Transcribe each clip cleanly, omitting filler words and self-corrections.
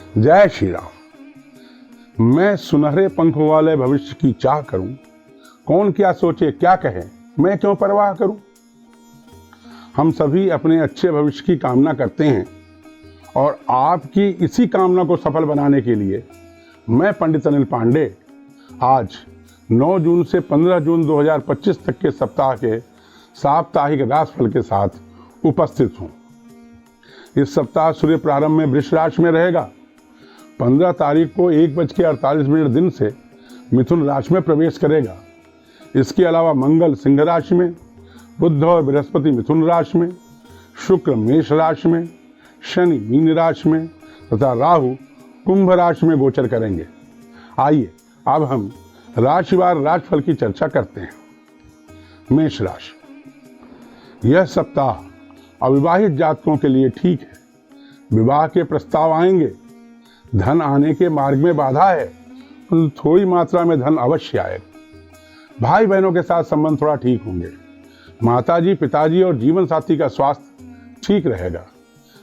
जय श्री राम। मैं सुनहरे पंखों वाले भविष्य की चाह करूं, कौन क्या सोचे क्या कहे, मैं क्यों परवाह करूं। हम सभी अपने अच्छे भविष्य की कामना करते हैं और आपकी इसी कामना को सफल बनाने के लिए मैं पंडित अनिल पांडे आज 9 जून से 15 जून 2025 तक के सप्ताह के साप्ताहिक राशिफल के साथ उपस्थित हूं। इस सप्ताह सूर्य प्रारंभ में वृष राशि में रहेगा। 15 तारीख को 1:48 दिन से मिथुन राशि में प्रवेश करेगा। इसके अलावा मंगल सिंह राशि में, बुध और बृहस्पति मिथुन राशि में, शुक्र मेष राशि में, शनि मीन राशि में तथा राहु कुंभ राशि में गोचर करेंगे। आइए अब हम राशिवार राशिफल की चर्चा करते हैं। मेष राशि, यह सप्ताह अविवाहित जातकों के लिए ठीक है। विवाह के प्रस्ताव आएंगे। धन आने के मार्ग में बाधा है, परंतु थोड़ी मात्रा में धन अवश्य आएगा। भाई बहनों के साथ संबंध थोड़ा ठीक होंगे। माताजी, पिताजी और जीवन साथी का स्वास्थ्य ठीक रहेगा।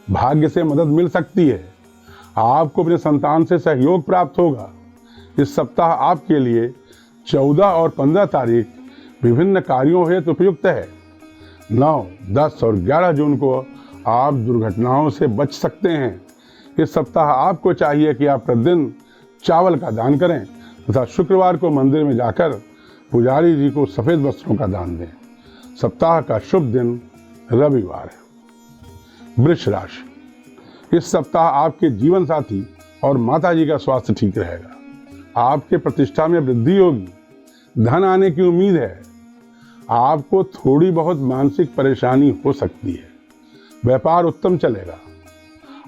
भाग्य से मदद मिल सकती है। आपको अपने संतान से सहयोग प्राप्त होगा। इस सप्ताह आपके लिए 14 और 15 तारीख विभिन्न कार्यों हेतु उपयुक्त है। 9, 10 और 11 जून को आप दुर्घटनाओं से बच सकते हैं। इस सप्ताह आपको चाहिए कि आप प्रतिदिन चावल का दान करें तथा शुक्रवार को मंदिर में जाकर पुजारी जी को सफेद वस्त्रों का दान दें। सप्ताह का शुभ दिन रविवार है। वृष राशि, इस सप्ताह आपके जीवन साथी और माताजी का स्वास्थ्य ठीक रहेगा। आपके प्रतिष्ठा में वृद्धि होगी। धन आने की उम्मीद है। आपको थोड़ी बहुत मानसिक परेशानी हो सकती है। व्यापार उत्तम चलेगा।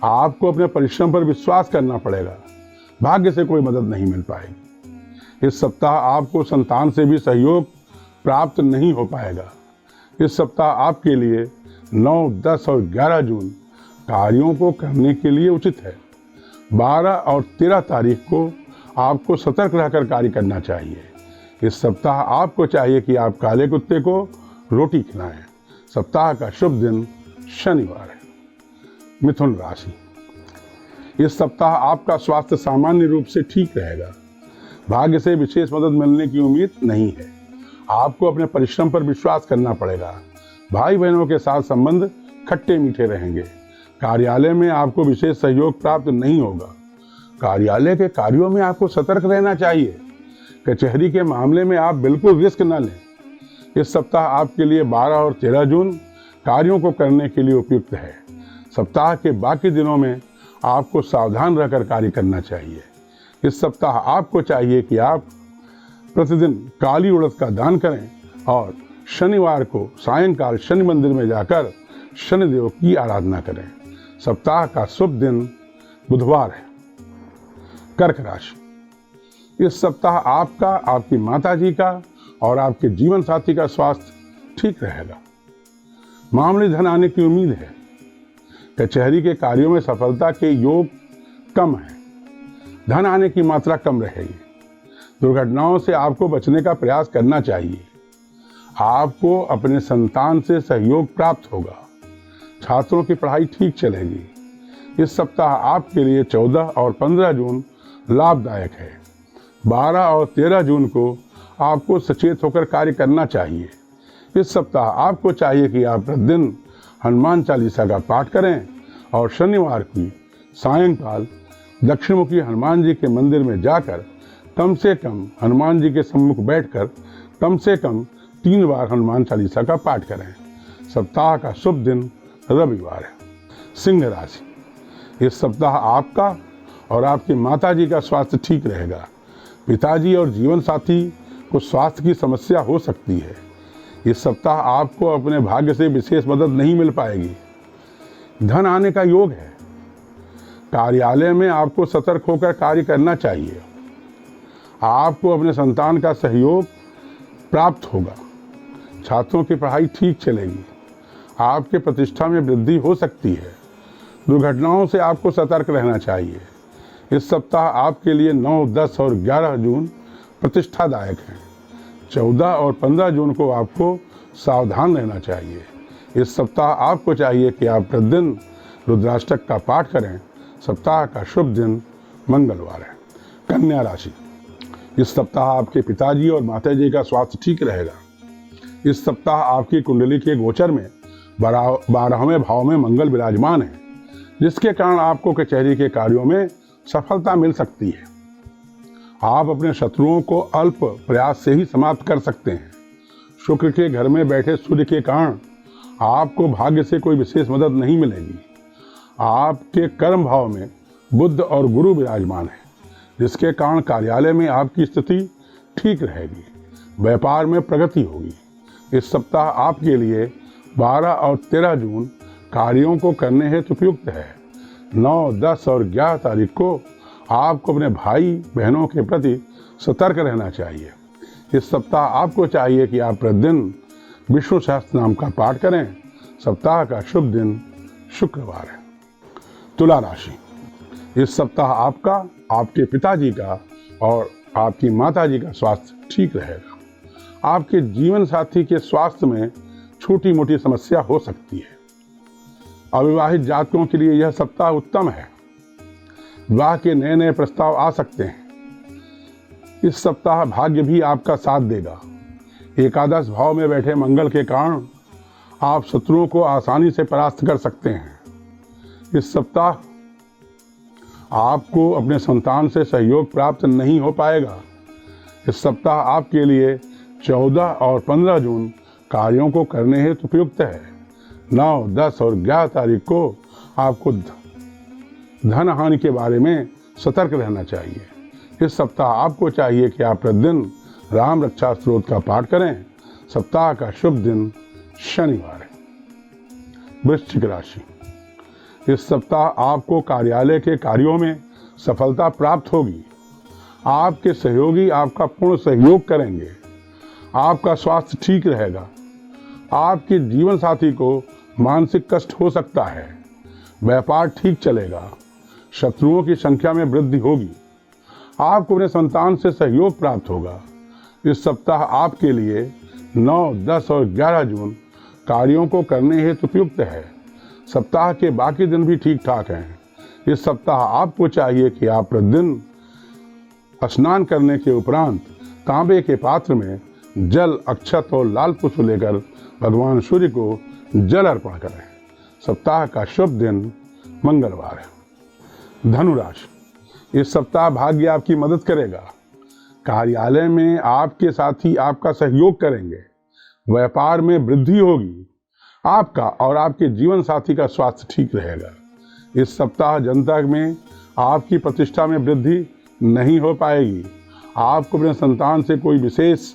आपको अपने परिश्रम पर विश्वास करना पड़ेगा। भाग्य से कोई मदद नहीं मिल पाएगी। इस सप्ताह आपको संतान से भी सहयोग प्राप्त नहीं हो पाएगा। इस सप्ताह आपके लिए 9, 10 और 11 जून कार्यों को करने के लिए उचित है। 12 और 13 तारीख को आपको सतर्क रहकर कार्य करना चाहिए। इस सप्ताह आपको चाहिए कि आप काले कुत्ते को रोटी खिलाएं। सप्ताह का शुभ दिन शनिवार है। मिथुन राशि, इस सप्ताह आपका स्वास्थ्य सामान्य रूप से ठीक रहेगा। भाग्य से विशेष मदद मिलने की उम्मीद नहीं है। आपको अपने परिश्रम पर विश्वास करना पड़ेगा। भाई बहनों के साथ संबंध खट्टे मीठे रहेंगे। कार्यालय में आपको विशेष सहयोग प्राप्त नहीं होगा। कार्यालय के कार्यों में आपको सतर्क रहना चाहिए। कचहरी के मामले में आप बिल्कुल रिस्क न लें। इस सप्ताह आपके लिए 12 और 13 जून कार्यों को करने के लिए उपयुक्त है। सप्ताह के बाकी दिनों में आपको सावधान रहकर कार्य करना चाहिए। इस सप्ताह आपको चाहिए कि आप प्रतिदिन काली उड़द का दान करें और शनिवार को सायंकाल शनि मंदिर में जाकर शनिदेव की आराधना करें। सप्ताह का शुभ दिन बुधवार है। कर्क राशि, इस सप्ताह आपका, आपकी माताजी का और आपके जीवन साथी का स्वास्थ्य ठीक रहेगा। मामूली धन आने की उम्मीद है। कचहरी के कार्यों में सफलता के योग कम है। धन आने की मात्रा कम रहेगी। दुर्घटनाओं से आपको बचने का प्रयास करना चाहिए। आपको अपने संतान से सहयोग प्राप्त होगा। छात्रों की पढ़ाई ठीक चलेगी। इस सप्ताह आपके लिए 14 और 15 जून लाभदायक है। 12 और 13 जून को आपको सचेत होकर कार्य करना चाहिए। इस सप्ताह आपको चाहिए कि आप प्रतिदिन हनुमान चालीसा का पाठ करें और शनिवार की सायंकाल दक्षिणमुखी हनुमान जी के मंदिर में जाकर कम से कम हनुमान जी के सम्मुख बैठकर कम से कम 3 बार हनुमान चालीसा का पाठ करें। सप्ताह का शुभ दिन रविवार है। सिंह राशि, इस सप्ताह आपका और आपकी माताजी का स्वास्थ्य ठीक रहेगा। पिताजी और जीवन साथी को स्वास्थ्य की समस्या हो सकती है। इस सप्ताह आपको अपने भाग्य से विशेष मदद नहीं मिल पाएगी। धन आने का योग है। कार्यालय में आपको सतर्क होकर कार्य करना चाहिए। आपको अपने संतान का सहयोग प्राप्त होगा। छात्रों की पढ़ाई ठीक चलेगी। आपके प्रतिष्ठा में वृद्धि हो सकती है। दुर्घटनाओं से आपको सतर्क रहना चाहिए। इस सप्ताह आपके लिए 9, 10 और 11 जून प्रतिष्ठादायक हैं। 14 और 15 जून को आपको सावधान रहना चाहिए। इस सप्ताह आपको चाहिए कि आप प्रतिदिन रुद्राष्टक का पाठ करें। सप्ताह का शुभ दिन मंगलवार है। कन्या राशि, इस सप्ताह आपके पिताजी और माताजी का स्वास्थ्य ठीक रहेगा। इस सप्ताह आपकी कुंडली के गोचर में 12वें भाव में मंगल विराजमान है, जिसके कारण आपको कचहरी के कार्यों में सफलता मिल सकती है। आप अपने शत्रुओं को अल्प प्रयास से ही समाप्त कर सकते हैं। शुक्र के घर में बैठे सूर्य के कारण आपको भाग्य से कोई विशेष मदद नहीं मिलेगी। आपके कर्म भाव में बुध और गुरु विराजमान है, जिसके कारण कार्यालय में आपकी स्थिति ठीक रहेगी। व्यापार में प्रगति होगी। इस सप्ताह आपके लिए 12 और 13 जून कार्यों को करने हेतु उपयुक्त है। 9, 10 और 11 तारीख को आपको अपने भाई बहनों के प्रति सतर्क रहना चाहिए। इस सप्ताह आपको चाहिए कि आप प्रतिदिन विष्णु सहस्त्र नाम का पाठ करें। सप्ताह का शुभ दिन शुक्रवार है। तुला राशि, इस सप्ताह आपका, आपके पिताजी का और आपकी माताजी का स्वास्थ्य ठीक रहेगा। आपके जीवन साथी के स्वास्थ्य में छोटी मोटी समस्या हो सकती है। अविवाहित जातकों के लिए यह सप्ताह उत्तम है। विवाह के नए नए प्रस्ताव आ सकते हैं। इस सप्ताह भाग्य भी आपका साथ देगा। एकादश भाव में बैठे मंगल के कारण आप शत्रुओं को आसानी से परास्त कर सकते हैं। इस सप्ताह आपको अपने संतान से सहयोग प्राप्त नहीं हो पाएगा। इस सप्ताह आपके लिए 14 और 15 जून कार्यों को करने हेतु उपयुक्त है। 9, 10 और 11 तारीख को आपको धन हानि के बारे में सतर्क रहना चाहिए। इस सप्ताह आपको चाहिए कि आप प्रतिदिन राम रक्षा स्तोत्र का पाठ करें। सप्ताह का शुभ दिन शनिवार है। वृश्चिक राशि, इस सप्ताह आपको कार्यालय के कार्यों में सफलता प्राप्त होगी। आपके सहयोगी आपका पूर्ण सहयोग करेंगे। आपका स्वास्थ्य ठीक रहेगा। आपके जीवन साथी को मानसिक कष्ट हो सकता है। व्यापार ठीक चलेगा। शत्रुओं की संख्या में वृद्धि होगी। आपको अपने संतान से सहयोग प्राप्त होगा। इस सप्ताह आपके लिए 9, 10 और 11 जून कार्यों को करने हेतु उपयुक्त है। सप्ताह के बाकी दिन भी ठीक ठाक हैं। इस सप्ताह आपको चाहिए कि आप प्रतिदिन स्नान करने के उपरांत तांबे के पात्र में जल, अक्षत और लाल पुष्प लेकर भगवान सूर्य को जल अर्पण करें। सप्ताह का शुभ दिन मंगलवार है। धनु राशि, इस सप्ताह भाग्य आपकी मदद करेगा। कार्यालय में आपके साथी आपका सहयोग करेंगे। व्यापार में वृद्धि होगी। आपका और आपके जीवन साथी का स्वास्थ्य ठीक रहेगा। इस सप्ताह जनता में आपकी प्रतिष्ठा में वृद्धि नहीं हो पाएगी। आपको अपने संतान से कोई विशेष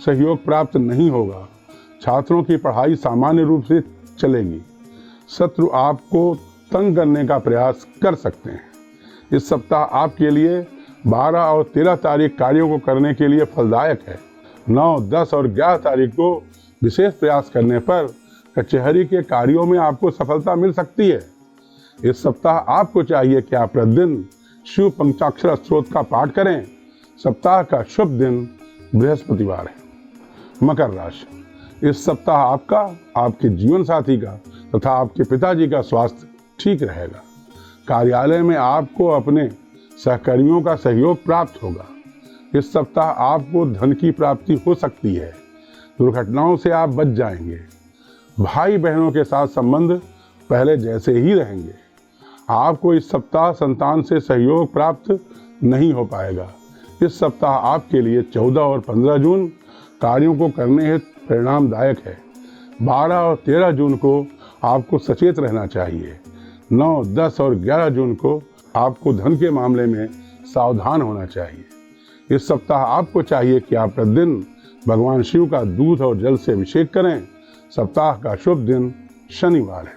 सहयोग प्राप्त नहीं होगा। छात्रों की पढ़ाई सामान्य रूप से चलेगी। शत्रु आपको तंग करने का प्रयास कर सकते हैं। इस सप्ताह आपके लिए 12 और 13 तारीख कार्यों को करने के लिए फलदायक है। 9, 10 और 11 तारीख को विशेष प्रयास करने पर कचहरी के कार्यों में आपको सफलता मिल सकती है। इस सप्ताह आपको चाहिए कि आप प्रतिदिन शिव पंचाक्षर स्तोत्र का पाठ करें। सप्ताह का शुभ दिन बृहस्पतिवार है। मकर राशि, इस सप्ताह आपका, आपके जीवन साथी का तथा आपके पिताजी का स्वास्थ्य ठीक रहेगा। कार्यालय में आपको अपने सहकर्मियों का सहयोग प्राप्त होगा। इस सप्ताह आपको धन की प्राप्ति हो सकती है। दुर्घटनाओं से आप बच जाएंगे। भाई बहनों के साथ संबंध पहले जैसे ही रहेंगे। आपको इस सप्ताह संतान से सहयोग प्राप्त नहीं हो पाएगा। इस सप्ताह आपके लिए 14 और 15 जून कार्यों को करने हेतु परिणामदायक है। 12 और 13 जून को आपको सचेत रहना चाहिए। 9, 10 और 11 जून को आपको धन के मामले में सावधान होना चाहिए। इस सप्ताह आपको चाहिए कि आप प्रतिदिन भगवान शिव का दूध और जल से अभिषेक करें। सप्ताह का शुभ दिन शनिवार है।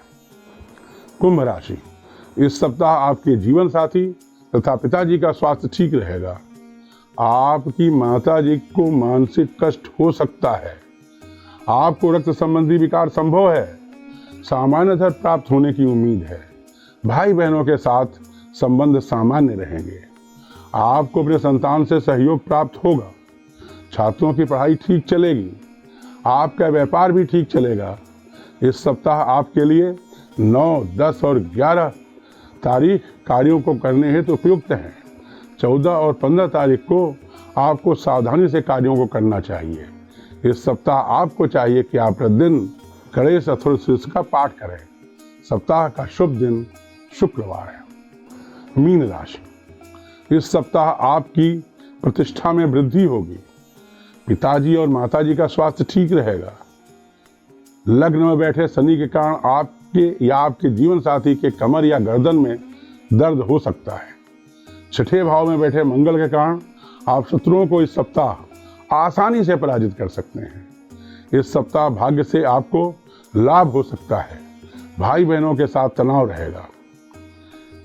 कुंभ राशि, इस सप्ताह आपके जीवन साथी तथा पिताजी का स्वास्थ्य ठीक रहेगा। आपकी माताजी को मानसिक कष्ट हो सकता है। आपको रक्त संबंधी विकार संभव है। सामान्य धन प्राप्त होने की उम्मीद है। भाई बहनों के साथ संबंध सामान्य रहेंगे। आपको अपने संतान से सहयोग प्राप्त होगा। छात्रों की पढ़ाई ठीक चलेगी। आपका व्यापार भी ठीक चलेगा। इस सप्ताह आपके लिए 9, 10 और 11 तारीख कार्यों को करने हेतु उपयुक्त है। 14 और 15 तारीख को आपको सावधानी से कार्यों को करना चाहिए। इस सप्ताह आपको चाहिए कि आप प्रतिदिन गणेश अथर्वशीर्ष का पाठ करें। सप्ताह का शुभ दिन शुक्रवार है। मीन राशि, इस सप्ताह आपकी प्रतिष्ठा में वृद्धि होगी। पिताजी और माताजी का स्वास्थ्य ठीक रहेगा। लग्न में बैठे शनि के कारण आपके या आपके जीवन साथी के कमर या गर्दन में दर्द हो सकता है। छठे भाव में बैठे मंगल के कारण आप शत्रुओं को इस सप्ताह आसानी से पराजित कर सकते हैं। इस सप्ताह भाग्य से आपको लाभ हो सकता है। भाई बहनों के साथ तनाव रहेगा।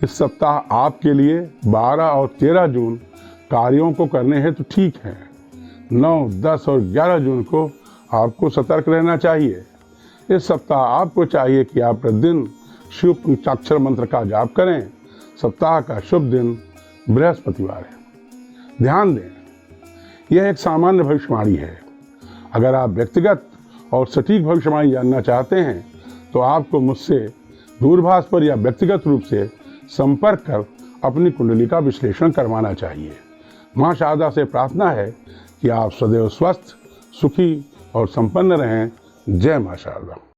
इस सप्ताह आपके लिए 12 और 13 जून कार्यों को करने हेतु ठीक है। 9, 10 और 11 जून को आपको सतर्क रहना चाहिए। इस सप्ताह आपको चाहिए कि आप प्रतिदिन शिव पंचाक्षर मंत्र का जाप करें। सप्ताह का शुभ दिन बृहस्पतिवार है। ध्यान दें, यह एक सामान्य भविष्यवाणी है। अगर आप व्यक्तिगत और सटीक भविष्यवाणी जानना चाहते हैं तो आपको मुझसे दूरभाष पर या व्यक्तिगत रूप से संपर्क कर अपनी कुंडली का विश्लेषण करवाना चाहिए। मां शारदा से प्रार्थना है कि आप सदैव स्वस्थ, सुखी और संपन्न रहें। जय मां शारदा।